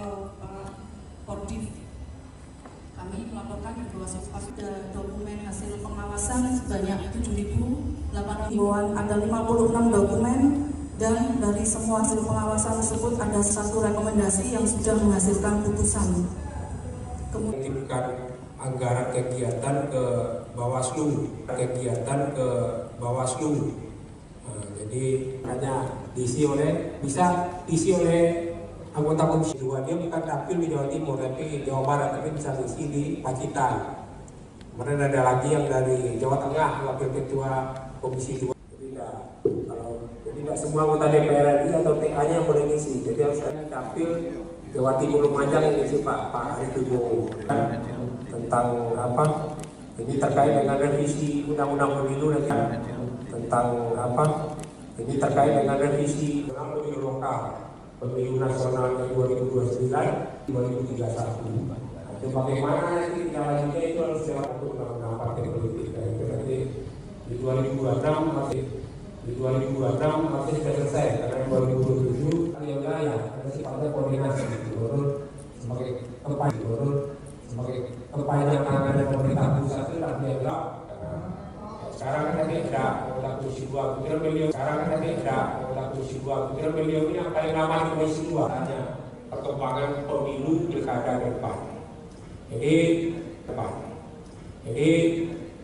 Pak Kodim, kami melaporkan ke Bawaslu ada dokumen hasil pengawasan sebanyak 7.800. Ada 56 dokumen dan dari semua hasil pengawasan tersebut ada satu rekomendasi yang sudah menghasilkan putusan. Kemudian anggaran kegiatan ke Bawaslu, jadi hanya diisi oleh anggota Komisi 2. Dia bukan dapil di Jawa Timur, tapi Jawa Barat, tapi bisa diisi di Pacitan. Kemudian ada lagi yang dari Jawa Tengah, wakil ketua Komisi 2. Jadi tidak semua anggota DPR RI atau TK-nya yang boleh ngisi. Jadi harus ada dapil Jawa Timur Lumajang yang ngisi Pak Ariefudmo. Tentang apa? Ini terkait dengan revisi Undang-Undang Pemilu Ini terkait dengan revisi pemilu lokal, pemilu nasional 2029, 2031. Itu bagaimana nanti jalannya itu harus lewat undang-undang partai politik. Itu nanti di 2026 masih sudah selesai karena 2027 yang lain ada sifatnya koordinasi sebagai kepanjangan tangan dari pemerintah pusat itu tidak dianggap. Sekarang kan tadi ada anggota Komisi 2, kira beliau ini yang paling lama di Komisi 2 hanya perkembangan pemilu pilkada ke depan. Jadi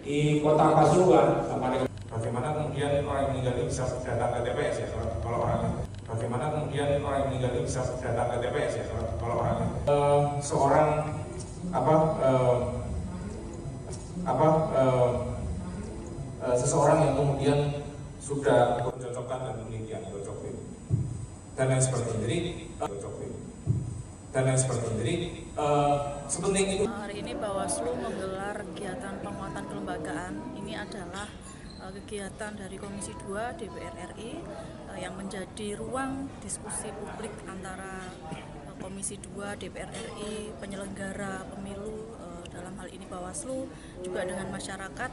di Kota Pasuruan sama dengan bagaimana kemudian orang yang meninggal ini bisa datang ke TPS ya kalau orangnya. Bagaimana kemudian orang yang meninggal ini bisa datang ke TPS ya kalau orangnya. Seseorang yang kemudian sudah mencocokkan dan penelitian dan lain sebagainya. Jadi sepenting itu. Hari ini Bawaslu menggelar kegiatan penguatan kelembagaan. Ini adalah kegiatan dari Komisi 2 DPR RI yang menjadi ruang diskusi publik antara Komisi 2 DPR RI, penyelenggara pemilu, dalam hal ini Bawaslu, juga dengan masyarakat,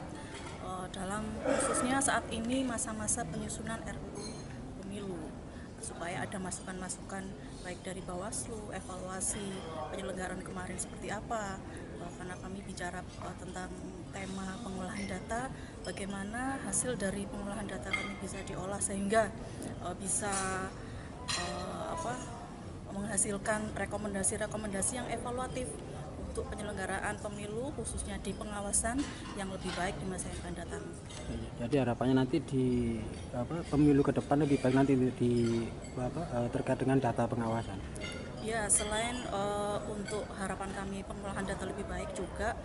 dalam khususnya saat ini masa-masa penyusunan RUU pemilu, supaya ada masukan-masukan baik dari Bawaslu, evaluasi penyelenggaraan kemarin seperti apa, karena kami bicara tentang tema pengolahan data, bagaimana hasil dari pengolahan data kami bisa diolah sehingga bisa menghasilkan rekomendasi-rekomendasi yang evaluatif untuk penyelenggaraan pemilu, khususnya di pengawasan yang lebih baik di masa yang akan datang. Jadi harapannya nanti di pemilu ke depan lebih baik nanti terkait dengan data pengawasan. Ya, selain untuk harapan kami pengolahan data lebih baik, juga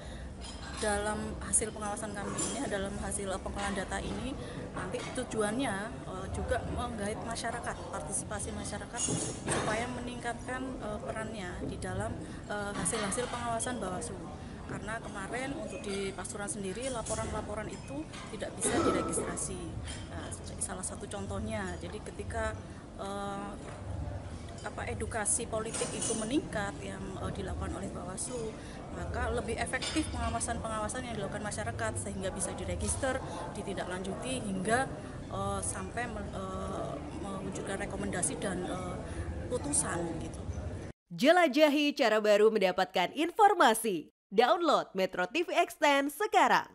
dalam hasil pengawasan kami ini, dalam hasil pengolahan data ini nanti tujuannya juga menggait masyarakat, partisipasi masyarakat supaya meningkatkan perannya di dalam hasil-hasil pengawasan Bawaslu. Karena kemarin untuk di Pasuruan sendiri laporan-laporan itu tidak bisa diregistrasi. Salah satu contohnya, jadi ketika edukasi politik itu meningkat yang dilakukan oleh Bawaslu, maka lebih efektif pengawasan yang dilakukan masyarakat sehingga bisa diregister, ditindaklanjuti hingga sampai mewujudkan rekomendasi dan putusan gitu. Jelajahi cara baru mendapatkan informasi. Download Metro TV Extend sekarang.